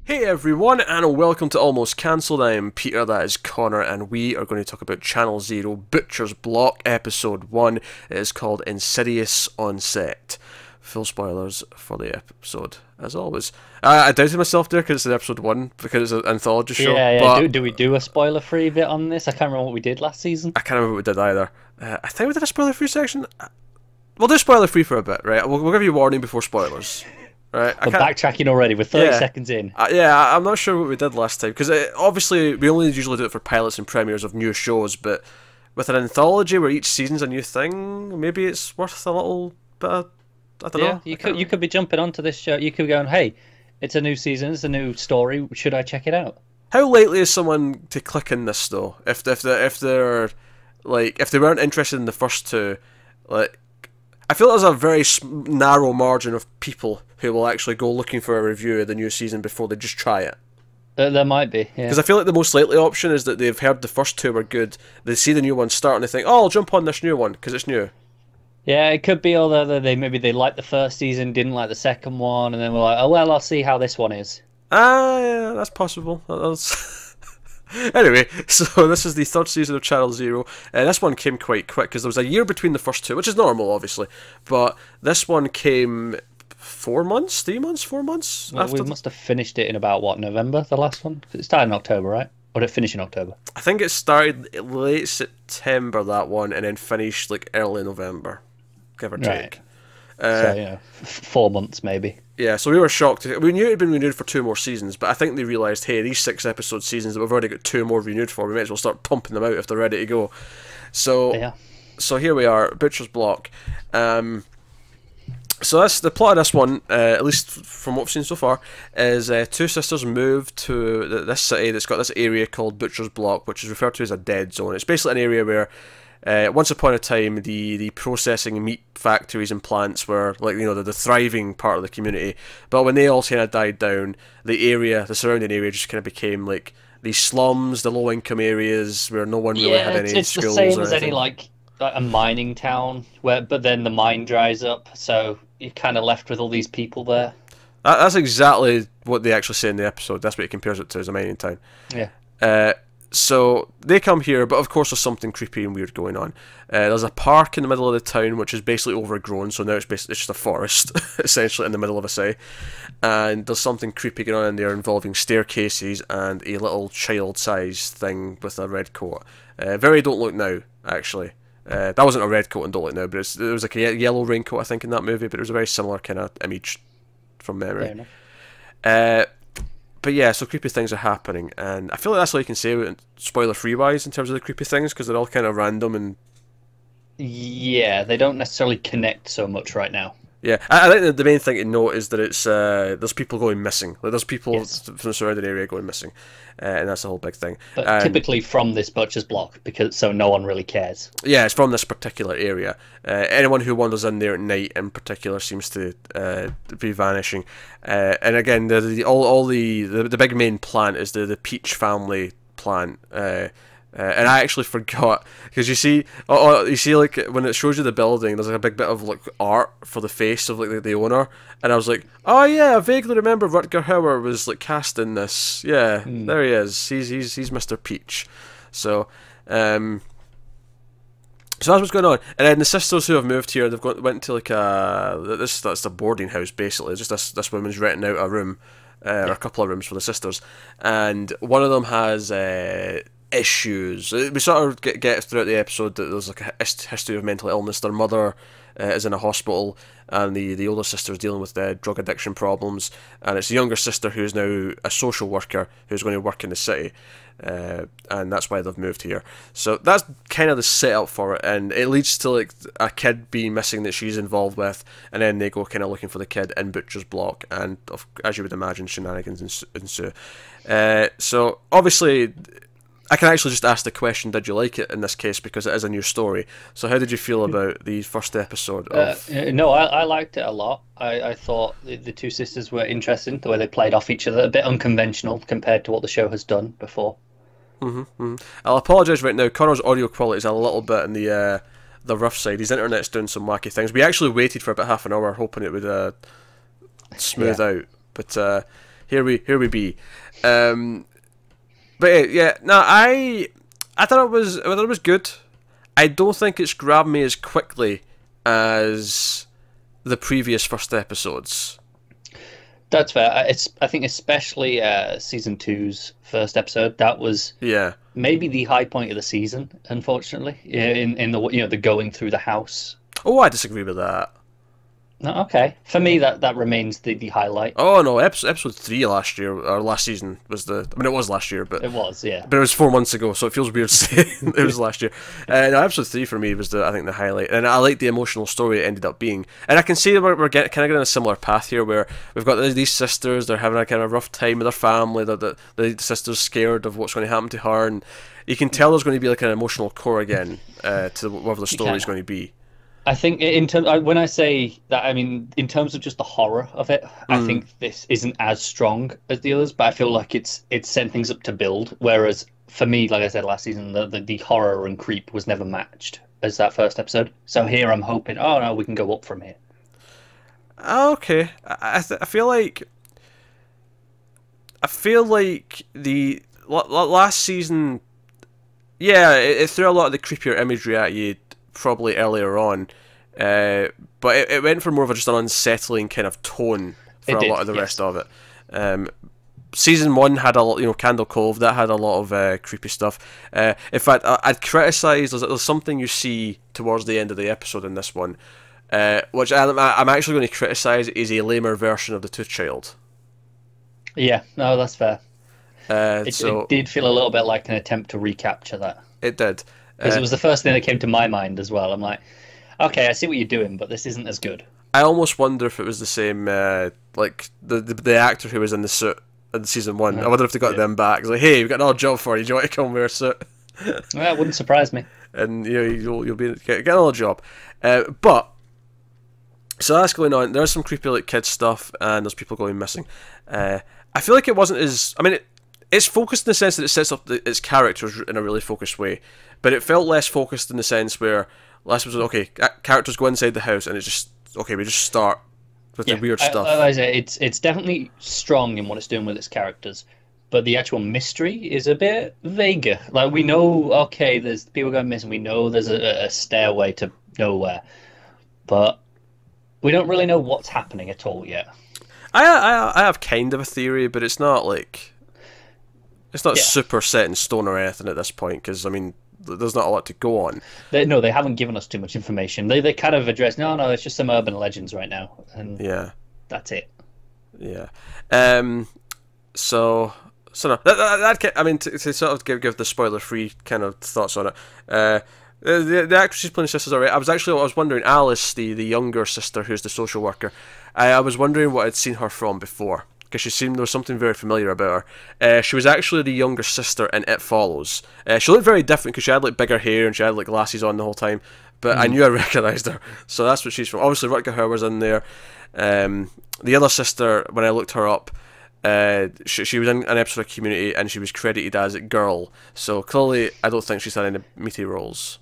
Hey everyone, and welcome to Almost Cancelled. I am Peter, that is Connor, and we are going to talk about Channel Zero Butcher's Block Episode 1. It is called Insidious Onset. Full spoilers for the episode, as always. I doubted myself there because it's Episode 1, because it's an anthology show. Yeah. But Do we do a spoiler-free bit on this? I can't remember what we did last season. I can't remember what we did either. I think we did a spoiler-free section. We'll do spoiler-free for a bit, right? We'll give you a warning before spoilers. Right, We're backtracking already. We're 30 Yeah. seconds in. I'm not sure what we did last time, because obviously we only usually do it for pilots and premieres of new shows, but with an anthology where each season's a new thing, maybe it's worth a little bit of, I don't know. You could be jumping onto this show. You could be going, hey, it's a new season, it's a new story. Should I check it out? How likely is someone to click in this though? If they're like, if they weren't interested in the first two, like, I feel there's a very narrow margin of people who will actually go looking for a review of the new season before they just try it. There might be, yeah. Because I feel like the most likely option is that they've heard the first two were good, they see the new one start and they think, oh, I'll jump on this new one because it's new. Yeah, it could be although they liked the first season, didn't like the second one, and then we're like, oh well, I'll see how this one is. Yeah, that's possible. Anyway, so this is the third season of Channel Zero. This one came quite quick because there was a year between the first two, which is normal, obviously. But this one came 4 months, 3 months, 4 months Well, after. we must have finished it in about, what, November, the last one? 'Cause it started in October, right? Or did it finish in October? I think it started late September, that one, and then finished like early November, give or take. Right. So, 4 months maybe. Yeah, so we were shocked. We knew it had been renewed for 2 more seasons, but I think they realised, hey, these 6-episode seasons that we've already got 2 more renewed for, we might as well start pumping them out if they're ready to go. So, Yeah. so here we are, Butcher's Block. So that's the plot of this one, at least from what we've seen so far, is two sisters move to this city that's got this area called Butcher's Block, which is referred to as a dead zone. It's basically an area where once upon a time, the processing meat factories and plants were, like, the thriving part of the community. But when they all kind of died down, the surrounding area just kind of became like these slums, the low income areas where no one really had any it's the schools same or as any anything. like a mining town but then the mine dries up, so you're kind of left with all these people there. That's exactly what they actually say in the episode. That's what it compares it to, as a mining town. Yeah. So they come here, but of course there's something creepy and weird going on. There's a park in the middle of the town which is basically overgrown, so now it's just a forest, essentially, in the middle of a city. And there's something creepy going on in there involving staircases and a little child-sized thing with a red coat. Very Don't Look Now, actually. That wasn't a red coat in Don't Look Now, but it was like a yellow raincoat, I think, in that movie, but it was a very similar kind of image from memory. But yeah, so creepy things are happening, and I feel like that's all you can say spoiler-free wise in terms of the creepy things, because they're all kind of random and... Yeah, they don't necessarily connect so much right now. Yeah, I think the main thing to note is that it's there's people going missing. Like, there's people Yes. from the surrounding area going missing, and that's a whole big thing. But typically from this butcher's block, because so no one really cares. Yeah, it's from this particular area. Anyone who wanders in there at night, in particular, seems to be vanishing. And again, the big main plant is the Peach family plant. And I actually forgot, because you see like when it shows you the building, there's like a big bit of like art for the face of like the owner, and I was like, oh yeah, I vaguely remember Rutger Hauer was like cast in this. Yeah, there he is. He's Mr. Peach. So so that's what's going on. And then the sisters who have moved here, went to like that's a boarding house basically. It's just this woman's renting out a room, or a couple of rooms for the sisters, and one of them has issues. We sort of get throughout the episode that there's like a history of mental illness. Their mother is in a hospital, and the older sister is dealing with drug addiction problems, and it's the younger sister who is now a social worker who's going to work in the city, and that's why they've moved here. So that's kind of the setup for it, and it leads to like a kid being missing that she's involved with, and then they go kind of looking for the kid in Butcher's Block, and as you would imagine, shenanigans ensue. So obviously, I can actually just ask the question, did you like it in this case, because it is a new story. So how did you feel about the first episode of... No, I liked it a lot. I thought the two sisters were interesting, the way they played off each other, a bit unconventional compared to what the show has done before. I'll apologise right now, Connor's audio quality is a little bit in the rough side. His internet's doing some wacky things. We actually waited for about half an hour hoping it would smooth out, but here we be. But yeah, no, I thought it was good. I don't think it's grabbed me as quickly as the previous first episodes. That's fair. I think especially season two's first episode, that was maybe the high point of the season. Unfortunately, in the the going through the house. Oh, I disagree with that. No, okay. For me, that remains the highlight. Oh no, episode 3 last year or last season was the. I mean, it was last year, but it was, yeah. But it was 4 months ago, so it feels weird to say it was last year. No, episode 3 for me was I think the highlight, and I like the emotional story it ended up being. And I can see we're kind of getting a similar path here, where we've got these sisters. They're having a kind of rough time with their family. The sister's scared of what's going to happen to her, and you can tell there's going to be like an emotional core again to whatever the story is going to be. I think when I say that, I mean in terms of just the horror of it. I think this isn't as strong as the others, but I feel like it's set things up to build. Whereas for me, like I said last season, the horror and creep was never matched as that first episode. So here I'm hoping, oh no, we can go up from here. Okay, I feel like the last season, yeah, it threw a lot of the creepier imagery at you probably earlier on, but it went for more of just an unsettling kind of tone for a lot of the rest of it. Season 1 had a lot, Candle Cove, that had a lot of creepy stuff. In fact, I'd criticise there's something you see towards the end of the episode in this one, which I'm actually going to criticise is a lamer version of the Tooth Child. Yeah, no, that's fair. It did feel a little bit like an attempt to recapture that. It did. Because it was the first thing that came to my mind as well. I'm like, okay, I see what you're doing, but this isn't as good. I almost wonder if it was the same, like the actor who was in the suit in season 1. I wonder if they got them back. It's like, hey, we've got another job for you. Do you want to come wear a suit? Well, it wouldn't surprise me. And you'll get another job. But so that's going on. There's some creepy like kids stuff, and there's people going missing. I feel like it wasn't as. I mean, it's focused in the sense that it sets up its characters in a really focused way. But it felt less focused in the sense where last was okay, characters go inside the house and it's just okay, we just start with the weird stuff. I say it's definitely strong in what it's doing with its characters, but the actual mystery is a bit vaguer. Like we know, okay, there's people going missing. We know there's a stairway to nowhere, but we don't really know what's happening at all yet. I have kind of a theory, but it's not like it's not super set in stone or anything at this point. Because I mean, there's not a lot to go on. They haven't given us too much information. They kind of address, no, it's just some urban legends right now, and that's it. Yeah. So no, that I mean, to sort of give the spoiler-free kind of thoughts on it. The actress who's playing sisters alright. I was wondering, Alice, the younger sister who's the social worker. I was wondering what I'd seen her from before, because there was something very familiar about her. She was actually the younger sister in It Follows. She looked very different because she had like bigger hair and she had like glasses on the whole time. But I knew I recognised her, so that's what she's from. Obviously, Rutger Hauer's in there. The other sister, when I looked her up, she was in an episode of Community and she was credited as Girl. So clearly, I don't think she's had any meaty roles.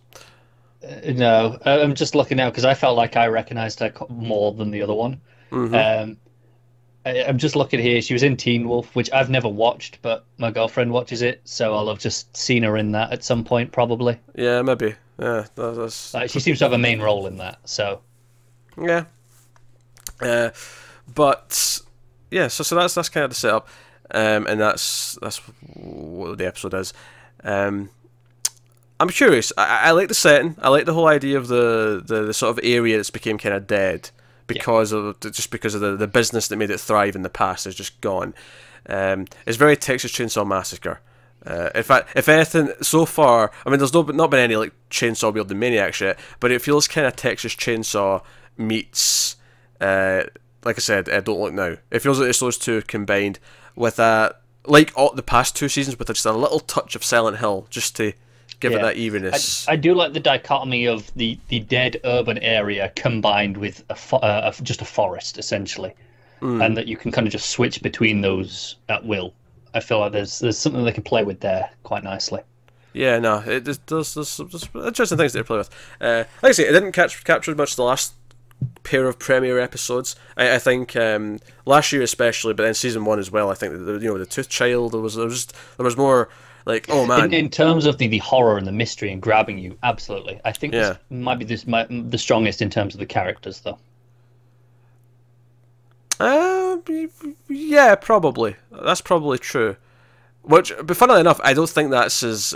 No, I'm just looking now because I felt like I recognised her more than the other one. I'm just looking here. She was in Teen Wolf, which I've never watched, but my girlfriend watches it, so I'll have just seen her in that at some point, probably. Yeah, maybe. Yeah, that's. She seems to have a main role in that, so. Yeah. But yeah, so that's kind of the setup, and that's what the episode is. I'm curious. I like the setting. I like the whole idea of the sort of area that's became kind of dead. Because of the business that made it thrive in the past is just gone. It's very Texas Chainsaw Massacre. In fact, if anything, so far, I mean, there's not been any like Chainsaw Wield the Maniac shit, but it feels kind of Texas Chainsaw meets, like I said, Don't Look Now. It feels like it's those two combined with like all the past two seasons, with just a little touch of Silent Hill, just to give it that evenness. I do like the dichotomy of the dead urban area combined with just a forest, essentially, and that you can kind of just switch between those at will. I feel like there's something they can play with there quite nicely. Yeah, no, there's interesting things to play with. Like I say, it didn't capture much the last pair of premiere episodes. I think last year especially, but then season 1 as well. I think the Tooth Child, there was more like, oh man. In terms of the horror and the mystery and grabbing you, absolutely. I think this might be the strongest in terms of the characters, though. Yeah, probably. That's probably true. But funnily enough, I don't think that's as...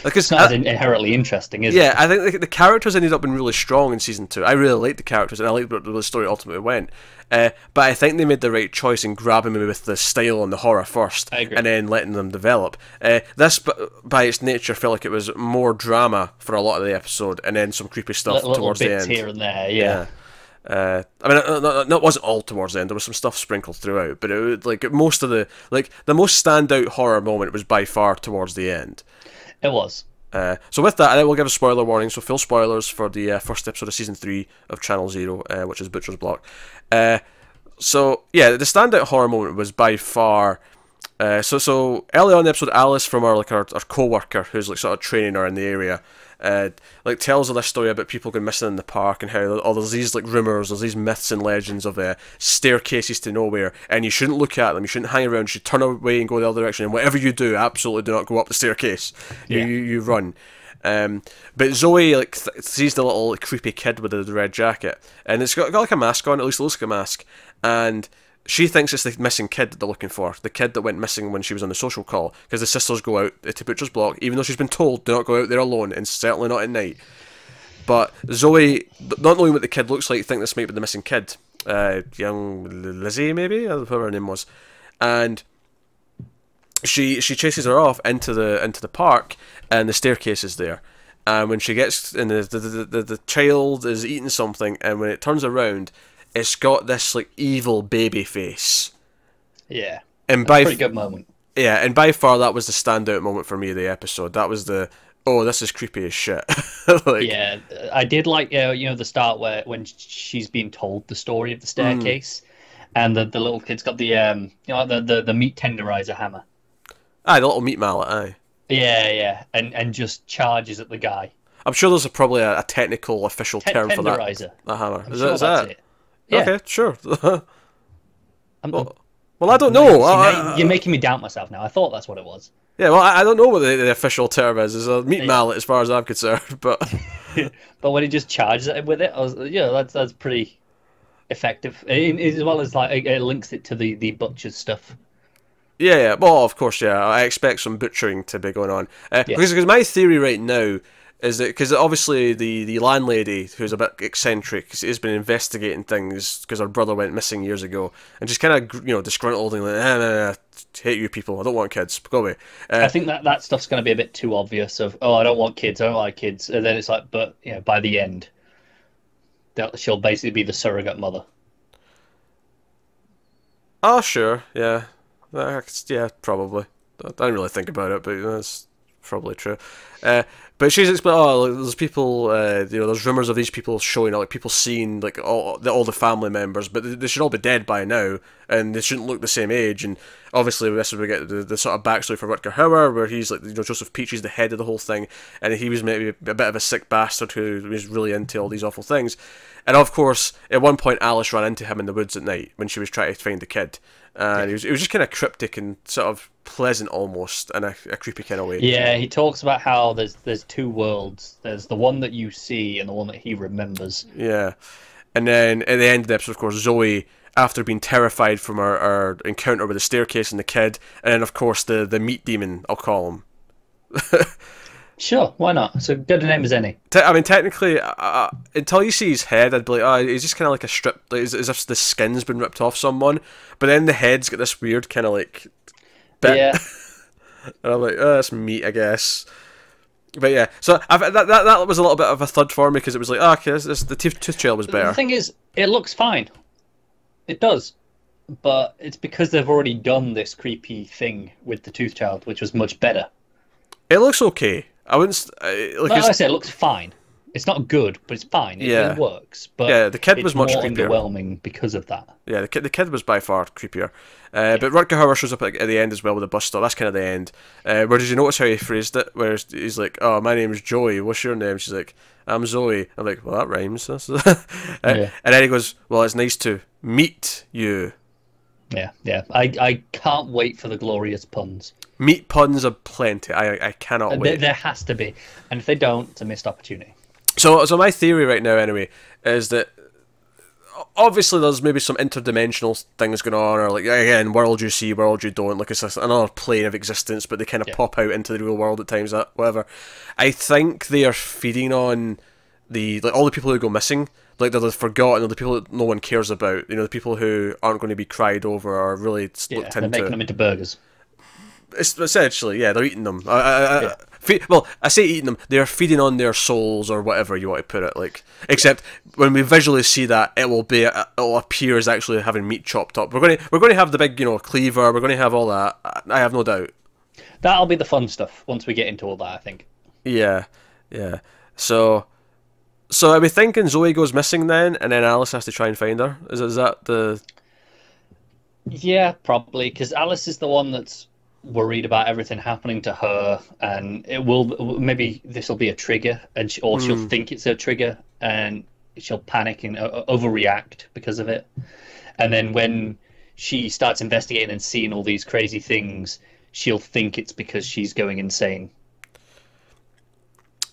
Like, it's not as inherently interesting, is it? Yeah, I think the characters ended up being really strong in season 2. I really liked the characters, and I liked where the story ultimately went. But I think they made the right choice in grabbing me with the style and the horror first, and then letting them develop. This, by its nature, felt like it was more drama for a lot of the episode, and then some creepy stuff towards the end. Here and there, yeah. I mean, it wasn't all towards the end. There was some stuff sprinkled throughout, but the most standout horror moment was by far towards the end. It was. So with that, I will give a spoiler warning. So full spoilers for the first episode of season 3 of Channel Zero, which is Butcher's Block. So yeah, the standout horror moment was by far. So early on in the episode, Alice from our co-worker, who's like sort of training her in the area, like tells her this story about people going missing in the park, and how there's these like rumours, there's these myths and legends of staircases to nowhere, and you shouldn't look at them, you shouldn't hang around, you should turn away and go the other direction, and whatever you do, absolutely do not go up the staircase. Yeah. You run. But Zoe like sees the little creepy kid with the red jacket, and it's got like a mask on, at least it looks like a mask, and she thinks it's the missing kid that they're looking for, the kid that went missing when she was on the social call, because the sisters go out to Butcher's Block, even though she's been told do not go out there alone, and certainly not at night. But Zoe, not knowing what the kid looks like, think this might be the missing kid, young Lizzie maybe, whatever her name was, and she chases her off into the park, and the staircase is there. And when she gets in, the child is eating something, and when it turns around, it's got this like evil baby face. Yeah, and that's a pretty good moment. Yeah, and by far that was the standout moment for me of the episode. That was this is creepy as shit. Like, yeah, I did like the start when she's being told the story of the staircase, and the little kid's got the the meat tenderizer hammer. Aye, the little meat mallet. Aye. Yeah, and just charges at the guy. I'm sure there's probably a technical official term for that. Tenderizer. The hammer. Is that it? Yeah. Okay, sure. Well, I don't know. You're making me doubt myself now. I thought that's what it was. Yeah, well, I don't know what the official term is. It's a meat mallet, as far as I'm concerned. But but when he just charges it with it, that's pretty effective. As well as like it links it to the butcher's stuff. Yeah. Well, of course, yeah. I expect some butchering to be going on. Because my theory right now is that, because obviously the landlady, who's a bit eccentric, has been investigating things because her brother went missing years ago, and just kind of disgruntled and like, hate you people, I don't want kids, go away. I think that stuff's going to be a bit too obvious. Of I don't want kids, I don't like kids, and then it's like, but by the end, she'll basically be the surrogate mother. Oh sure, yeah, probably. I didn't really think about it, but that's probably true. But she's explaining, there's people, there's rumours of these people showing up, like people seeing like all the family members, but they should all be dead by now, and they shouldn't look the same age. And obviously, this is where we get the sort of backstory for Rutger Hauer, where he's like, Joseph Peach is the head of the whole thing, and he was maybe a bit of a sick bastard who was really into all these awful things. And of course, at one point, Alice ran into him in the woods at night when she was trying to find the kid. And it was just kind of cryptic and sort of pleasant almost, in a creepy kind of way. Yeah, he talks about how there's two worlds. There's the one that you see and the one that he remembers. Yeah. And then at the end of the episode, of course, Zoe, after being terrified from her encounter with the staircase and the kid, and then of course the meat demon, I'll call him. Sure, why not? So good a name as any. I mean, technically, until you see his head, I'd be like, oh, he's just kind of like a strip, like, as if the skin's been ripped off someone. But then the head's got this weird kind of like bit. Yeah. And I'm like, oh, that's meat, I guess. But yeah, so that was a little bit of a thud for me, because it was like, okay, the Tooth Child was better. The thing is, it looks fine. It does. But it's because they've already done this creepy thing with the Tooth Child, which was much better. It looks okay. I wouldn't like I said, it looks fine. It's not good, but it's fine. It works. But yeah, the kid it's was much more creepier. underwhelming because of that. Yeah, the kid was by far creepier. But Rutger Hauer shows up at the end as well with a bus stop. That's kind of the end. Where did you notice how he phrased it? Where he's like, "Oh, my name's Joey. What's your name?" She's like, "I'm Zoe." I'm like, "Well, that rhymes." And then he goes, "Well, it's nice to meet you." Yeah. I can't wait for the glorious puns. Meat puns are plenty. I cannot wait. There has to be, and if they don't, it's a missed opportunity. So my theory right now, anyway, is that obviously there's maybe some interdimensional things going on, or like again, world you see, world you don't. Like it's another plane of existence, but they kind of pop out into the real world at times. That whatever. I think they are feeding on all the people who go missing. Like they're the forgotten, or the people that no one cares about. You know, the people who aren't going to be cried over or really looked into. They're making them into burgers. It's essentially, yeah, they're eating them. Well, I say eating them. They're feeding on their souls, or whatever you want to put it. Like, except when we visually see that, it'll appear as actually having meat chopped up. We're going to have the big, cleaver. We're going to have all that. I have no doubt. That'll be the fun stuff once we get into all that, I think. Yeah. So are we thinking Zoe goes missing then, and then Alice has to try and find her? Is that the? Yeah, probably, because Alice is the one that's worried about everything happening to her, and maybe this will be a trigger, and she'll think it's a trigger, and she'll panic and overreact because of it. And then when she starts investigating and seeing all these crazy things, she'll think it's because she's going insane.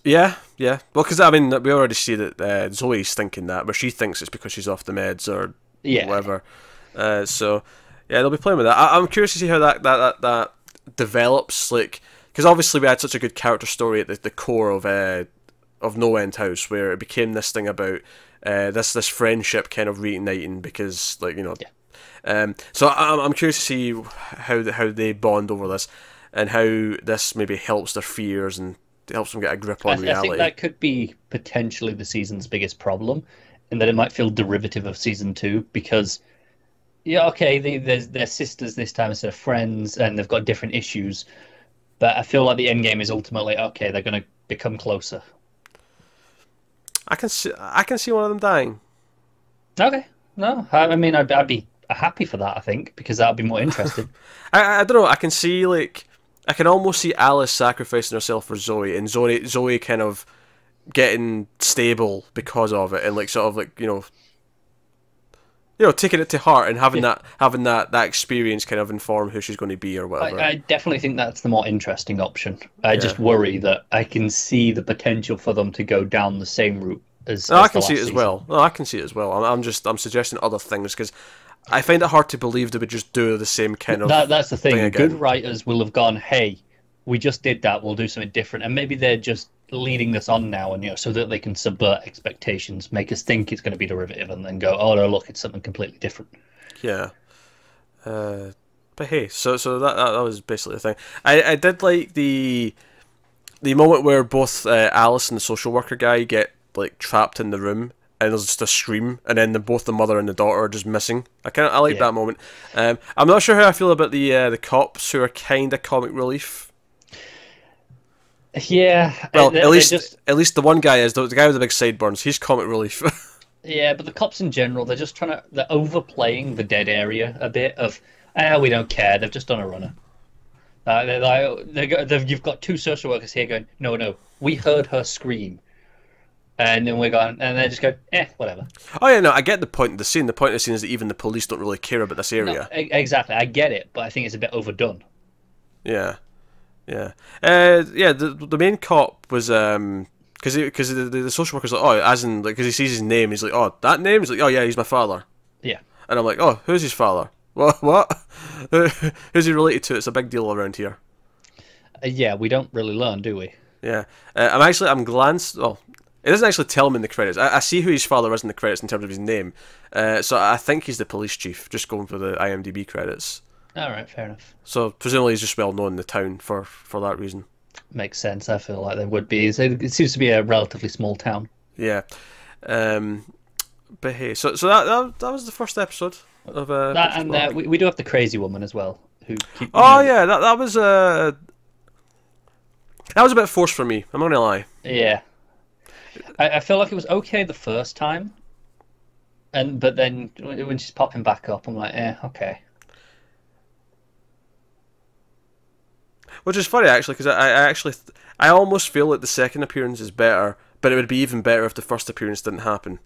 Yeah. Well, because I mean, we already see that Zoe's thinking that, but she thinks it's because she's off the meds or whatever. So yeah, they'll be playing with that. I'm curious to see how that develops, like, because obviously we had such a good character story at the core of No End House, where it became this thing about this friendship kind of reigniting because, like, so I'm curious to see how they bond over this, and how this maybe helps their fears and helps them get a grip on reality. I think that could be potentially the season's biggest problem, in that it might feel derivative of season 2, because they're sisters this time instead of friends, and they've got different issues. But I feel like the end game is ultimately they're going to become closer. I can see one of them dying. Okay, no, I mean I'd be happy for that. I think, because that would be more interesting. I don't know. I can see, like, I can almost see Alice sacrificing herself for Zoe, and Zoe kind of getting stable because of it, and like sort of like taking it to heart and having that experience kind of inform who she's going to be or whatever. I definitely think that's the more interesting option. I just worry that I can see the potential for them to go down the same route as. I can see it as well. No, I can see it as well. I'm suggesting other things because I find it hard to believe they would just do the same kind of. That's the thing. Good writers will have gone, "Hey, we just did that. We'll do something different," and maybe they're just leading this on now, and so that they can subvert expectations, make us think it's going to be derivative, and then go, "Oh no, look, it's something completely different." Yeah. But hey, so that was basically the thing. I did like the moment where both Alice and the social worker guy get like trapped in the room, and there's just a scream, and then both the mother and the daughter are just missing. I like that moment. I'm not sure how I feel about the cops, who are kind of comic relief. Yeah. Well, at least the one guy is the guy with the big sideburns. He's comic relief. Yeah, but the cops in general, they're just they're overplaying the dead area a bit of, we don't care. They've just done a runner. You've got two social workers here going, no, we heard her scream. And then we're going, and they just go, whatever. Oh yeah, no, I get the point of the scene. The point of the scene is that even the police don't really care about this area. No, exactly, I get it, but I think it's a bit overdone. Yeah. The main cop was because the social worker's like, as in, like, because he sees his name, he's like, oh, that name? He's like, oh yeah, he's my father. Yeah. And I'm like, oh, who's his father? What? Who's he related to? It's a big deal around here. Yeah, we don't really learn, do we? Yeah. I'm glanced. Oh, it doesn't actually tell him in the credits. I see who his father is in the credits in terms of his name. So I think he's the police chief, just going for the IMDb credits. Alright, fair enough. So presumably he's just well known in the town for that reason. Makes sense. I feel like there would be. It seems to be a relatively small town. Yeah. But hey, so that was the first episode of that, and we do have the crazy woman as well. Yeah, that was a bit forced for me. I'm not gonna lie. Yeah. I feel like it was okay the first time, but then when she's popping back up, I'm like, okay. Which is funny actually, because I almost feel like the second appearance is better, but it would be even better if the first appearance didn't happen.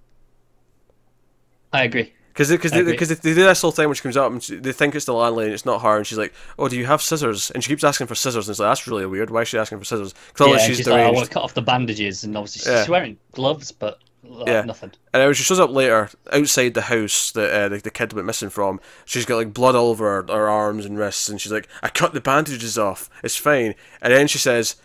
I agree. Because they do this whole thing when she comes up and they think it's the landlady and it's not her, and she's like, "Oh, do you have scissors?" And she keeps asking for scissors, and it's like, that's really weird. Why is she asking for scissors? Clearly Yeah, she's she's like, I deranged. want to cut off the bandages, and obviously she's wearing gloves, but Yeah. nothing. And when she shows up later outside the house that the kid went missing from, she's got like blood all over her arms and wrists, and she's like, "I cut the bandages off. It's fine." And then she says,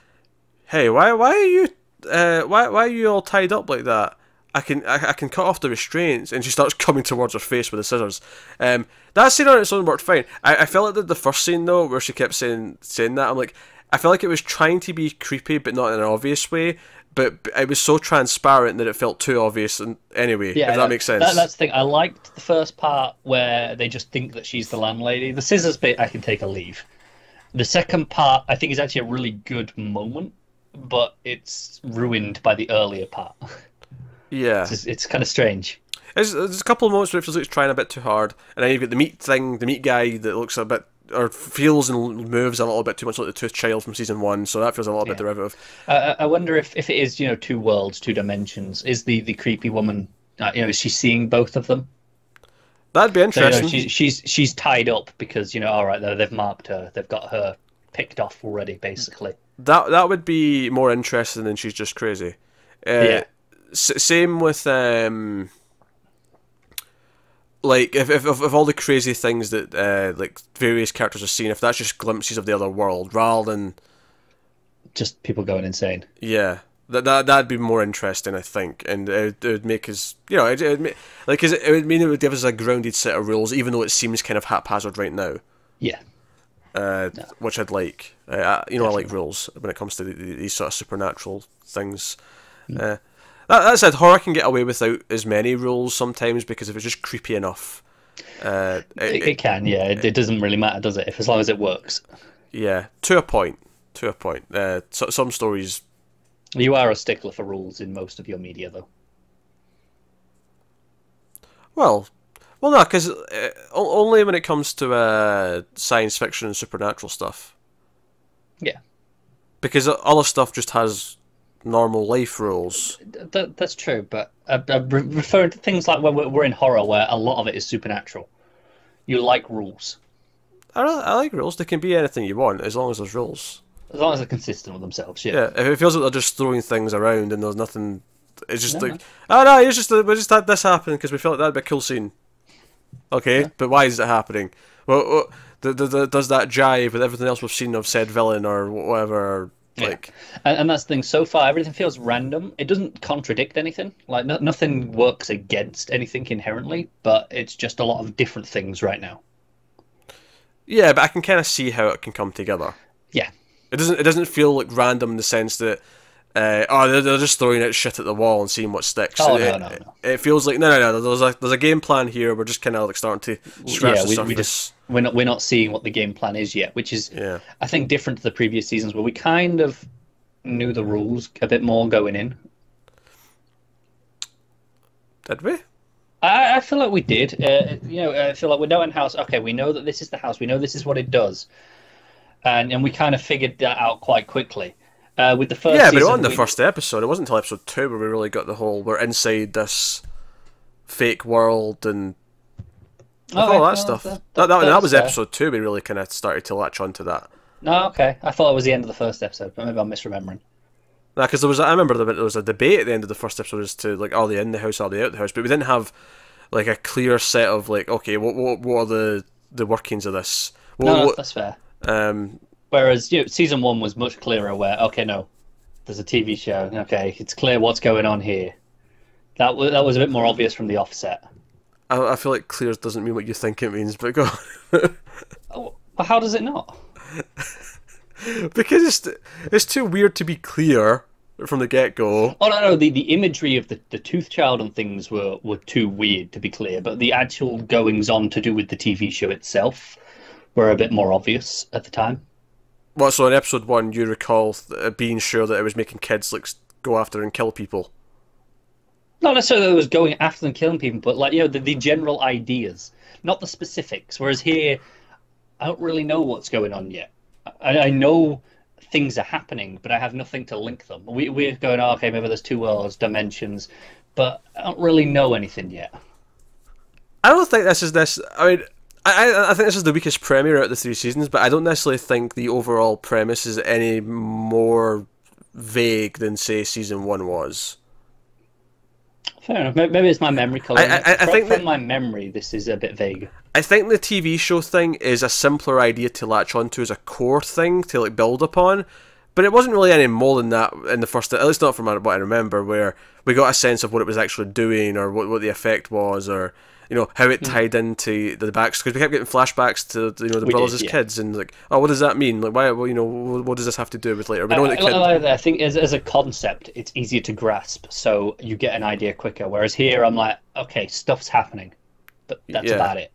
"Hey, why are you why are you all tied up like that? I can cut off the restraints." And she starts coming towards her face with the scissors. That scene on its own worked fine. I felt like the first scene though, where she kept saying that, I'm like, I felt like it was trying to be creepy, but not in an obvious way. But it was so transparent that it felt too obvious. And anyway, Yeah, if that makes sense. That's the thing. I liked the first part where they just think that she's the landlady. The scissors bit, I can take a leave. The second part, I think, is actually a really good moment, but it's ruined by the earlier part. Yeah, it's kind of strange. There's a couple of moments where it feels like it's trying a bit too hard, and then you've got the meat guy that looks a bit, or feels and moves a little bit too much like the Tooth Child from season 1, so that feels a little bit derivative. I wonder if it is, two worlds, two dimensions. Is the creepy woman, is she seeing both of them? That'd be interesting. So, she's tied up because all right, they've marked her, they've got her picked off already, basically. That would be more interesting than she's just crazy. Yeah. Same with like if all the crazy things that like various characters are seeing, if that's just glimpses of the other world rather than just people going insane. Yeah, that'd be more interesting, I think, and it would make us, it would mean it would give us a grounded set of rules, even though it seems kind of haphazard right now. Yeah. Which I'd like. I like rules when it comes to these sort of supernatural things. That said, horror can get away without as many rules sometimes, because if it's just creepy enough, it can. Yeah, it doesn't really matter, does it? As long as it works. Yeah, to a point. Some stories. You are a stickler for rules in most of your media, though. Well, no, because only when it comes to science fiction and supernatural stuff. Yeah. Because other stuff just has normal life rules. That's true, but I'm referring to things like when we're in horror, where a lot of it is supernatural. You like rules. I like rules. They can be anything you want, as long as there's rules. As long as they're consistent with themselves, yeah. Yeah, if it feels like they're just throwing things around and there's nothing, it's just oh no, we just had this happen because we felt like that'd be a cool scene. Okay, but why is it happening? Well, does that jive with everything else we've seen of said villain or whatever? Like, and that's the thing. So far, everything feels random. It doesn't contradict anything. Like nothing works against anything inherently, but it's just a lot of different things right now. Yeah, but I can kind of see how it can come together. Yeah, it doesn't feel like random in the sense that they're just throwing out shit at the wall and seeing what sticks. No. It feels like no. There's a game plan here. We're just kind of like starting to scratch the surface. We're not seeing what the game plan is yet, which is I think different to the previous seasons where we kind of knew the rules a bit more going in. Did we? I feel like we did. I feel like we're knowing house. Okay, we know that this is the house. We know this is what it does, and we kind of figured that out quite quickly. With the first season, but it wasn't the first episode. It wasn't until episode 2 where we really got the whole we're inside this fake world and all that stuff. That was episode 2. We really kind of started to latch onto that. No, okay. I thought it was the end of the first episode, but maybe I'm misremembering. Nah, because I remember there was a debate at the end of the first episode as to like, are they in the house, are they out the house? But we didn't have like a clear set of like, okay, what are the workings of this? That's fair. Whereas season 1 was much clearer. Where no, there's a TV show. Okay, it's clear what's going on here. That was a bit more obvious from the offset. I feel like clear doesn't mean what you think it means, but go on. Well, how does it not? Because it's too weird to be clear from the get-go. Oh no, the imagery of the Tooth Child and things were too weird to be clear, but the actual goings-on to do with the TV show itself were a bit more obvious at the time. Well, so in episode 1, you recall being sure that it was making kids like go after and kill people. Not necessarily that it was going after them, killing people, but like the general ideas, not the specifics. Whereas here, I don't really know what's going on yet. I know things are happening, but I have nothing to link them. We're going, oh, okay, maybe there's two worlds, dimensions, but I don't really know anything yet. I don't think this is this. I mean, I think this is the weakest premiere out of the 3 seasons, but I don't necessarily think the overall premise is any more vague than, say, season 1 was. Fair enough. Maybe it's my memory color. I think from my memory, this is a bit vague. I think the TV show thing is a simpler idea to latch onto as a core thing to like build upon, but it wasn't really any more than that in the first. At least not from what I remember, where we got a sense of what it was actually doing, or what the effect was, or how it tied into the backs, because we kept getting flashbacks to the brothers as kids, and like, oh, what does that mean? Like, why? What does this have to do with later? We know I think as a concept, it's easier to grasp, so you get an idea quicker. Whereas here, I'm like, okay, stuff's happening, but that's about it.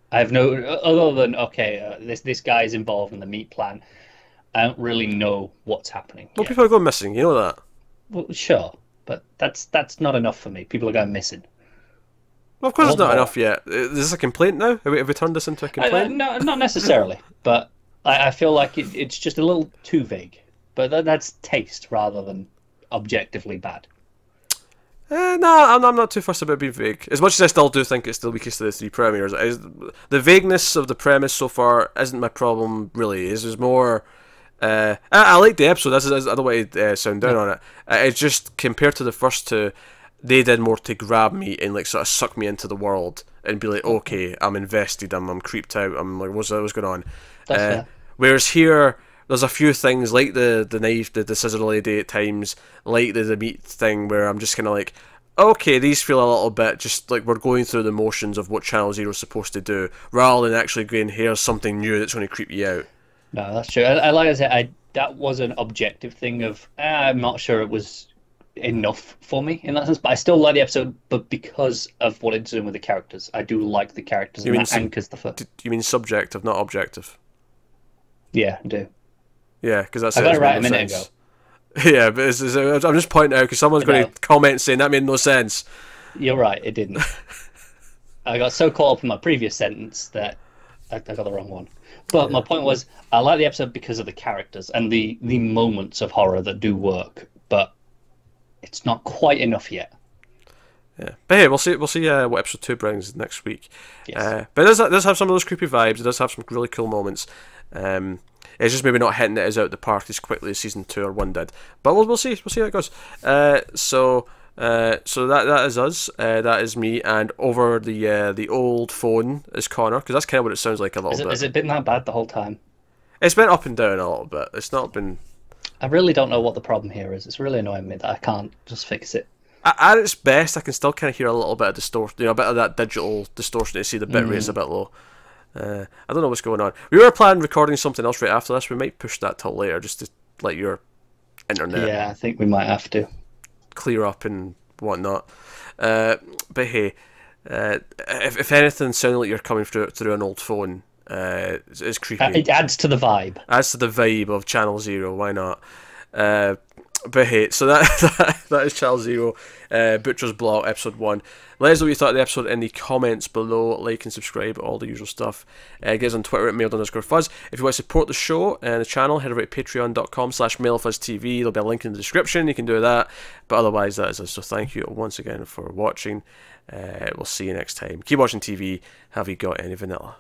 I have no other than this guy's involved in the meat plan. I don't really know what's happening. Well, people are going missing. You know that. Well, sure, but that's not enough for me. People are going missing. Well, of course, it's not enough yet. Is this a complaint now? Have we turned this into a complaint? No, not necessarily. But I feel like it's just a little too vague. But that's taste rather than objectively bad. No, I'm not too fussed about being vague. As much as I still do think it's the weakest of the 3 premieres, the vagueness of the premise so far isn't my problem, really. It's more... I like the episode. I don't want to sound down on it. It's just, compared to the first 2, they did more to grab me and like sort of suck me into the world and be like, okay, I'm invested, I'm creeped out, I'm like, what's going on? That's fair. Whereas here, there's a few things like the knife, the scissor lady at times, like the meat thing, where I'm just kind of like, okay, these feel a little bit just like we're going through the motions of what Channel Zero's supposed to do, rather than actually going, here's something new that's going to creep you out. No, that's true. I like I said, that was an objective thing of, I'm not sure it was enough for me in that sense, but I still like the episode, but because of what it's doing with the characters. I do like the characters, and that anchors the first. You mean subjective, not objective? Yeah, I do. Yeah, because that's... I got it right a minute ago. Yeah, but I'm just pointing out because someone's going to comment saying that made no sense. You're right, it didn't. I got so caught up in my previous sentence that I got the wrong one. But my point was, I like the episode because of the characters and the moments of horror that do work, but it's not quite enough yet. Yeah, but hey, we'll see what episode 2 brings next week. Yes. But it does have some of those creepy vibes. It does have some really cool moments. It's just maybe not hitting it as out the park as quickly as season 2 or 1 did. But we'll see. We'll see how it goes. So that is us. That is me. And over the old phone is Connor, because that's kind of what it sounds like a little bit. Has it been that bad the whole time? It's been up and down a little bit. It's not been... I really don't know what the problem here is. It's really annoying me that I can't just fix it. At its best, I can still kind of hear a little bit of distortion, a bit of that digital distortion to see the bit rate's a bit low. I don't know what's going on. We were planning recording something else right after this. We might push that till later just to let your internet... Yeah, I think we might have to. ...clear up and whatnot. But hey, if anything sounding like you're coming through an old phone, it's creepy. It adds to the vibe. Adds to the vibe of Channel Zero, why not? But hey, so that is Channel Zero, Butcher's Block, episode 1. Let us know what you thought of the episode in the comments below. Like and subscribe, all the usual stuff. Get us on Twitter at mailed_fuzz. If you want to support the show and the channel, head over to patreon.com/mailfuzztv. There'll be a link in the description. You can do that. But otherwise, that is us. So thank you once again for watching. We'll see you next time. Keep watching TV. Have you got any vanilla?